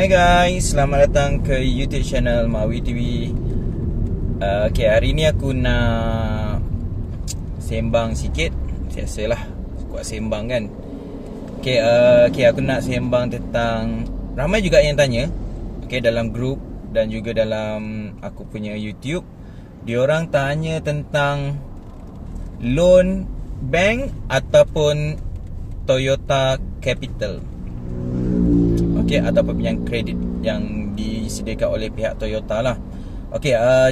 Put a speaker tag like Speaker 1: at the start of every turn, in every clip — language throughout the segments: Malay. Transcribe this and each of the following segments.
Speaker 1: Hai guys, selamat datang ke YouTube channel Mawi TV. Hari ni aku nak sembang sikit. Biasalah, kuat sembang kan. Aku nak sembang tentang, ramai juga yang tanya dalam grup dan juga dalam aku punya YouTube. Diorang tanya tentang loan bank ataupun Toyota Capital, ataupun yang kredit yang disediakan oleh pihak Toyota lah.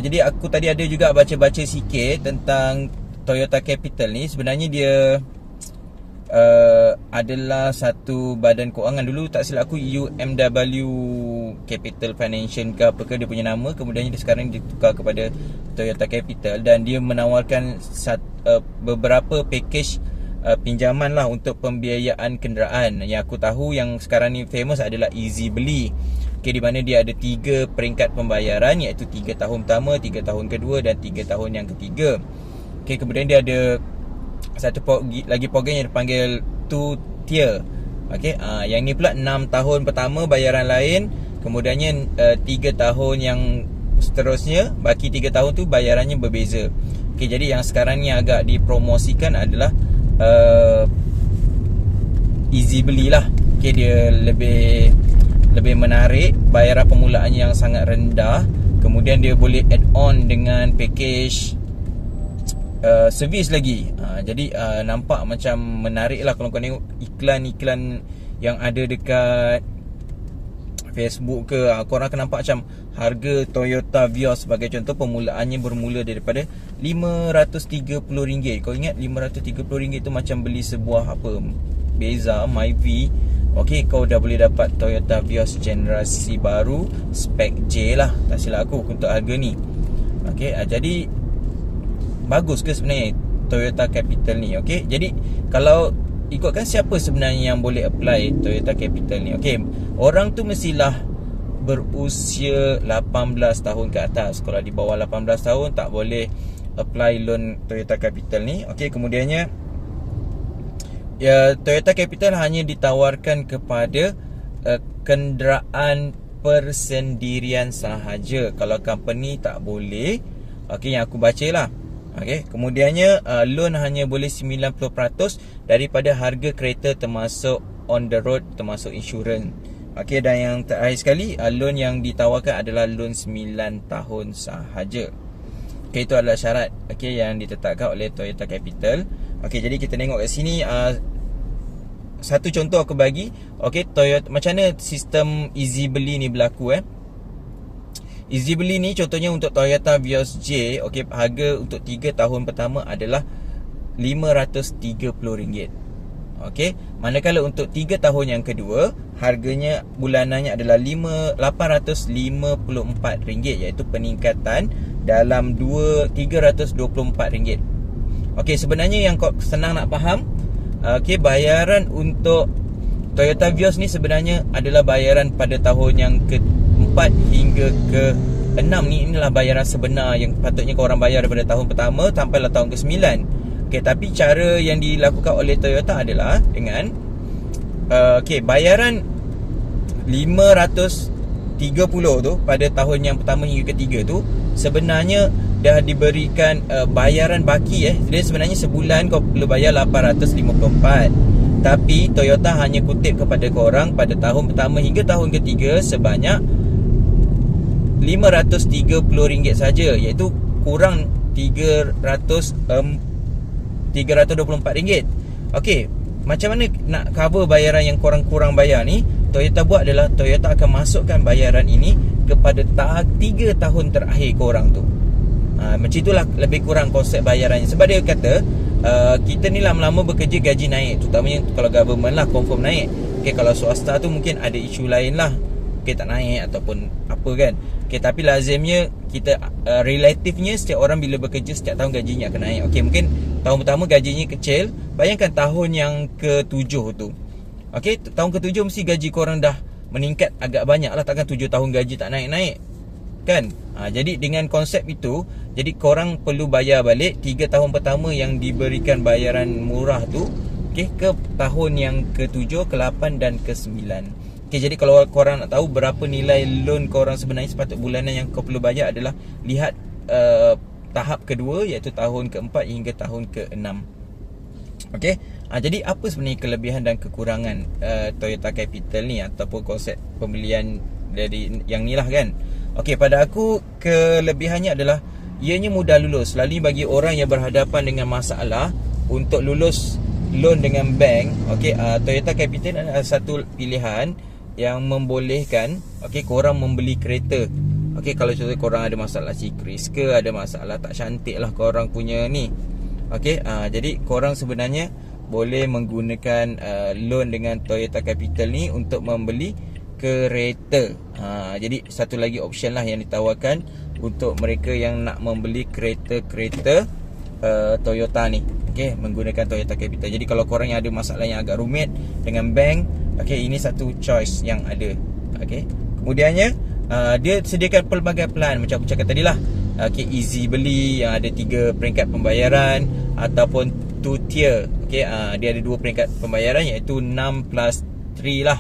Speaker 1: Jadi aku tadi ada juga baca-baca sikit tentang Toyota Capital ni. Sebenarnya dia adalah satu badan kewangan. Dulu tak silap aku UMW Capital Financial ke apa ke dia punya nama. Kemudian dia sekarang ditukar kepada Toyota Capital. Dan dia menawarkan beberapa package pinjaman lah untuk pembiayaan kenderaan. Yang aku tahu yang sekarang ni famous adalah Easy Beli. Di mana dia ada 3 peringkat pembayaran, iaitu 3 tahun pertama, 3 tahun kedua dan 3 tahun yang ketiga. Kemudian dia ada satu lagi program yang dipanggil 2 tier. Yang ni pula 6 tahun pertama bayaran lain, kemudiannya 3 tahun yang seterusnya, baki 3 tahun tu bayarannya berbeza. Jadi yang sekarang ni agak dipromosikan adalah Easy Beli lah. Dia lebih menarik, bayaran permulaan yang sangat rendah. Kemudian dia boleh add on dengan package servis lagi. Jadi nampak macam menarik lah. Kalau kau tengok iklan-iklan yang ada dekat Facebook ke, korang akan nampak macam harga Toyota Vios sebagai contoh, permulaannya bermula daripada RM530. Kau ingat RM530 tu macam beli sebuah Beza Myvi. Kau dah boleh dapat Toyota Vios generasi baru, spek J lah, tak silap aku, untuk harga ni. Jadi bagus ke sebenarnya Toyota Capital ni? Jadi kalau ikutkan siapa sebenarnya yang boleh apply Toyota Capital ni? Orang tu mestilah berusia 18 tahun ke atas. Kalau di bawah 18 tahun tak boleh apply loan Toyota Capital ni. Kemudiannya Toyota Capital hanya ditawarkan kepada kenderaan persendirian sahaja. Kalau company tak boleh. Yang aku baca lah. Kemudiannya loan hanya boleh 90% daripada harga kereta, termasuk on the road, termasuk insurans. Dan yang terakhir sekali, loan yang ditawarkan adalah loan 9 tahun sahaja. Itu adalah syarat yang ditetapkan oleh Toyota Capital. Jadi kita tengok kat sini, satu contoh aku bagi. Toyota, macam mana sistem Easy Beli ni berlaku. Easy Beli ni contohnya untuk Toyota Vios J, harga untuk 3 tahun pertama adalah RM530. Manakala untuk 3 tahun yang kedua, harganya bulanannya adalah RM854, iaitu peningkatan dalam RM324. Sebenarnya yang kau senang nak faham, bayaran untuk Toyota Vios ni sebenarnya adalah bayaran pada tahun yang ke-4 hingga ke-6 ni. Inilah bayaran sebenar yang patutnya korang bayar daripada tahun pertama sampailah tahun ke-9. Tapi cara yang dilakukan oleh Toyota adalah dengan bayaran 530 tu pada tahun yang pertama hingga ketiga tu sebenarnya dah diberikan bayaran baki. Jadi sebenarnya sebulan kau perlu bayar 854. Tapi Toyota hanya kutip kepada korang pada tahun pertama hingga tahun ketiga sebanyak RM530 saja, iaitu kurang RM324. Macam mana nak cover bayaran yang korang-kurang bayar ni? Toyota buat adalah Toyota akan masukkan bayaran ini kepada 3 tahun terakhir korang tu. Macam itulah lebih kurang konsep bayarannya. Sebab dia kata kita ni lama-lama bekerja gaji naik, terutamanya kalau government lah, confirm naik. Kalau swasta tu mungkin ada isu lain lah, tak naik ataupun apa kan. Tapi lazimnya kita relatifnya setiap orang bila bekerja setiap tahun gajinya akan naik. Mungkin tahun pertama gajinya kecil. Bayangkan tahun yang ke-7 tu. Tahun ke-7 mesti gaji korang dah meningkat agak banyak lah. Takkan 7 tahun gaji tak naik-naik kan? Jadi dengan konsep itu, jadi korang perlu bayar balik 3 tahun pertama yang diberikan bayaran murah tu, ke tahun yang ke-7, ke-8 dan ke-9. Okay, jadi kalau korang nak tahu berapa nilai loan korang sebenarnya sepatut bulanan yang kau perlu bayar adalah lihat tahap kedua, iaitu tahun keempat hingga tahun ke-6. Okay, jadi apa sebenarnya kelebihan dan kekurangan Toyota Capital ni ataupun konsep pembelian dari yang ni lah kan. Okay, pada aku kelebihannya adalah ianya mudah lulus. Selalu bagi orang yang berhadapan dengan masalah untuk lulus loan dengan bank, okay, Toyota Capital adalah satu pilihan yang membolehkan korang membeli kereta. Kalau contoh korang ada masalah sikris ke, ada masalah tak cantik lah korang punya ni, jadi korang sebenarnya boleh menggunakan loan dengan Toyota Capital ni untuk membeli kereta. Jadi satu lagi option lah yang ditawarkan untuk mereka yang nak membeli kereta-kereta Toyota ni, menggunakan Toyota Capital. Jadi kalau korang yang ada masalah yang agak rumit dengan bank, ini satu choice yang ada. Kemudiannya dia sediakan pelbagai plan macam aku cakap tadi lah. Easy beli yang ada 3 peringkat pembayaran ataupun 2 tier. Dia ada 2 peringkat pembayaran iaitu 6 plus 3 lah.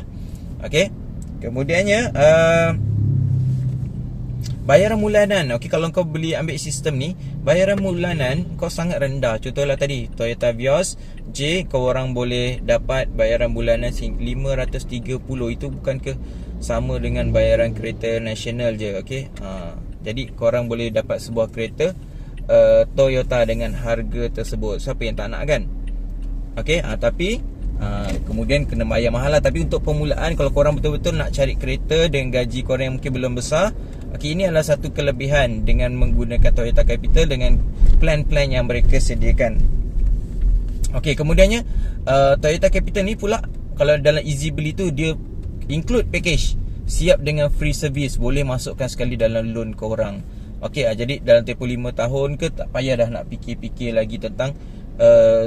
Speaker 1: Kemudiannya bayaran bulanan. Kalau kau beli ambil sistem ni, bayaran bulanan kau sangat rendah. Contohlah tadi Toyota Vios J, kau orang boleh dapat bayaran bulanan 530. Itu bukan ke sama dengan bayaran kereta nasional je. Jadi korang boleh dapat sebuah kereta Toyota dengan harga tersebut. Siapa yang tak nak kan? Tapi kemudian kena bayar mahal lah. Tapi untuk permulaan, kalau korang betul-betul nak cari kereta dengan gaji korang yang mungkin belum besar, ini adalah satu kelebihan dengan menggunakan Toyota Capital dengan plan-plan yang mereka sediakan. Kemudiannya Toyota Capital ni pula, kalau dalam easy beli tu, dia include package siap dengan free service. Boleh masukkan sekali dalam loan korang. Jadi dalam tempoh 5 tahun ke, tak payah dah nak fikir-fikir lagi tentang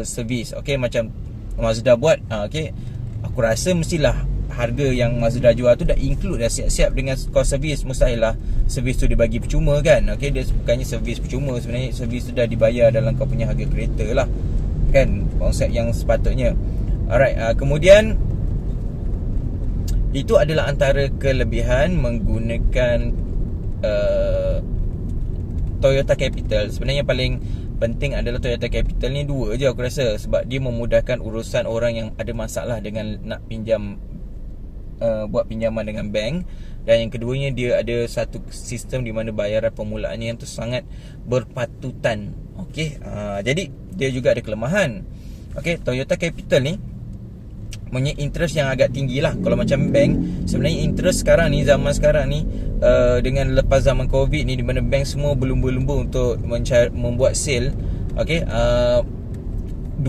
Speaker 1: servis. Macam Mazda buat, aku rasa mestilah harga yang Mazda jual tu dah include, dah siap-siap dengan cost servis. Mustahil lah servis tu dibagi percuma kan. Dia bukannya servis percuma, sebenarnya servis tu dah dibayar dalam kau punya harga kereta lah kan, konsep yang sepatutnya. Alright, kemudian itu adalah antara kelebihan menggunakan Toyota Capital. Sebenarnya paling penting adalah Toyota Capital ni 2 je aku rasa. Sebab dia memudahkan urusan orang yang ada masalah dengan nak pinjam, buat pinjaman dengan bank. Dan yang keduanya, dia ada satu sistem di mana bayaran permulaannya yang tu sangat berpatutan. Jadi dia juga ada kelemahan. Toyota Capital ni punya interest yang agak tinggi lah. Kalau macam bank, sebenarnya interest sekarang ni, zaman sekarang ni, dengan lepas zaman Covid ni, di mana bank semua berlumba-lumba untuk membuat sale, 2.5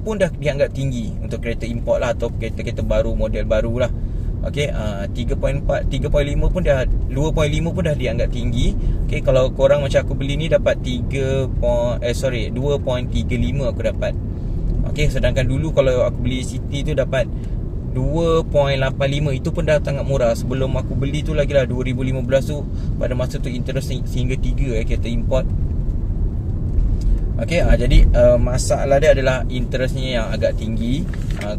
Speaker 1: pun dah dianggap tinggi untuk kereta import lah, atau kereta-kereta baru, model baru lah. 3.4, 3.5 pun dah, 2.5 pun dah dianggap tinggi. Kalau korang macam aku beli ni dapat 2.35 aku dapat. Sedangkan dulu kalau aku beli City tu dapat 2.85. Itu pun dah sangat murah. Sebelum aku beli tu lagi lah, 2015 tu, pada masa tu interest sehingga 3 kereta import. Jadi masalah dia adalah interestnya yang agak tinggi.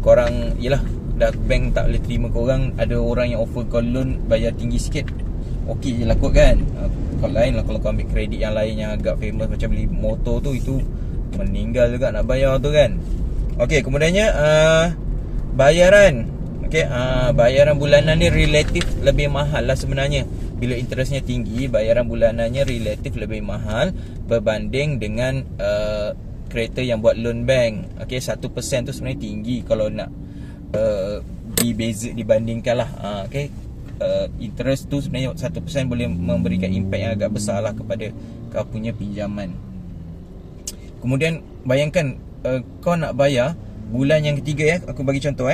Speaker 1: Korang, yelah, dah bank tak boleh terima korang. Ada orang yang offer kau loan bayar tinggi sikit, okey je lah kot kan. Kalau lain lah, kalau kau ambil kredit yang lain yang agak famous, macam beli motor tu, itu meninggal juga nak bayar tu kan. Kemudiannya bayaran. Bayaran bulanan ni relatif lebih mahal lah sebenarnya. Bila interestnya tinggi, bayaran bulanannya relatif lebih mahal berbanding dengan kereta yang buat loan bank. 1% tu sebenarnya tinggi kalau nak dibandingkan lah. Interest tu sebenarnya 1% boleh memberikan impact yang agak besar lah kepada kau punya pinjaman. Kemudian bayangkan kau nak bayar bulan yang ketiga, aku bagi contoh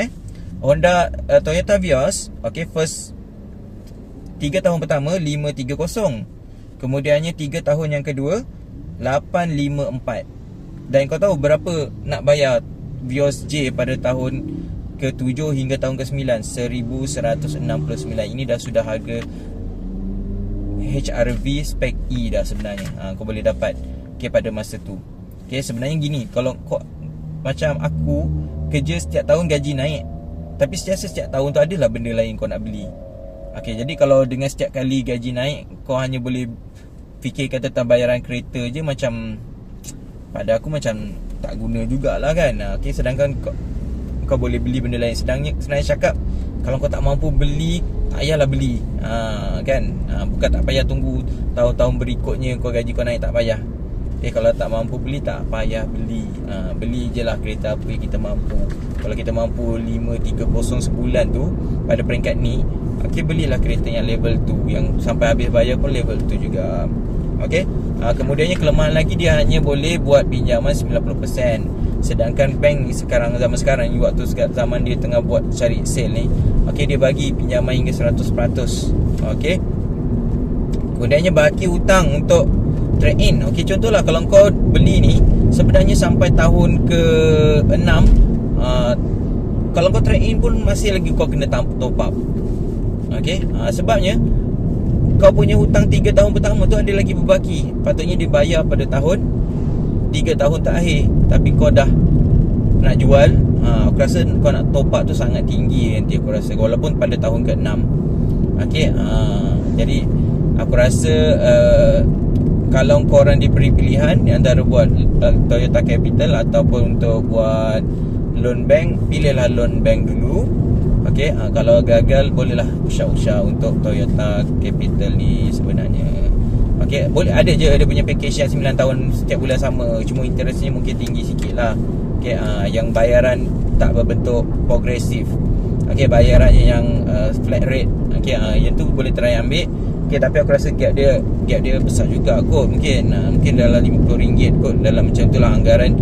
Speaker 1: Honda Toyota Vios, first 3 tahun pertama 530. Kemudiannya 3 tahun yang kedua 854. Dan kau tahu berapa nak bayar Vios J pada tahun ke-7 hingga tahun ke-9? 1169. Ini dah sudah harga HRV spec E dah sebenarnya. Kau boleh dapat pada masa tu. Sebenarnya gini, kalau kau macam aku kerja setiap tahun gaji naik, Tapi setiap tahun tu adalah benda lain kau nak beli. Okey, jadi kalau dengan setiap kali gaji naik, kau hanya boleh fikirkan tentang bayaran kereta je, macam pada aku macam tak guna jugalah kan. Okey, sedangkan kau boleh beli benda lain. Sebenarnya cakap, kalau kau tak mampu beli, tak payahlah beli. Kan? Bukan tak payah tunggu tahun-tahun berikutnya kau gaji kau naik, tak payah. Kalau tak mampu beli, tak payah beli. Beli je lah kereta apa yang kita mampu. Kalau kita mampu 530 sebulan tu pada peringkat ni, belilah kereta yang level 2, yang sampai habis bayar pun level 2 juga. Kemudiannya kelemahan lagi, dia hanya boleh buat pinjaman 90%. Sedangkan bank zaman sekarang ni, waktu zaman dia tengah buat cari sale ni, dia bagi pinjaman hingga 100%. Kemudiannya baki hutang untuk trade-in. Contohlah kalau kau beli ni sebenarnya sampai tahun ke-6, kalau kau trade-in pun masih lagi kau kena top up. Sebabnya kau punya hutang 3 tahun pertama tu ada lagi berbaki. Patutnya dibayar pada tahun 3 tahun terakhir, tapi kau dah nak jual. Aku rasa kau nak top up tu sangat tinggi nanti, aku rasa, walaupun pada tahun ke-6. Jadi aku rasa kalau korang diberi pilihan antara buat Toyota Capital ataupun untuk buat loan bank, pilihlah loan bank dulu. Kalau gagal, bolehlah usah untuk Toyota Capital ni sebenarnya. Boleh, ada je dia punya package yang 9 tahun setiap bulan sama, cuma interestnya mungkin tinggi sikit lah. Yang bayaran tak berbentuk progresif. Bayarannya yang flat rate. Yang tu boleh try ambil. Tapi aku rasa gap dia besar juga kot. Mungkin dalam RM50 kot. Dalam macam tu lah anggaran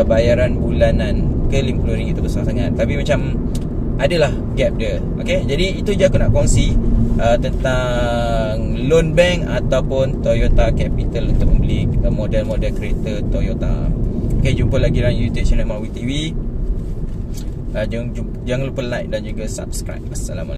Speaker 1: bayaran bulanan. RM50 tu besar sangat. Tapi macam adalah gap dia. Jadi itu je aku nak kongsi tentang loan bank ataupun Toyota Capital untuk membeli model-model kereta Toyota. Jumpa lagi dalam YouTube channel Mawi TV. Jangan lupa like dan juga subscribe. Assalamualaikum.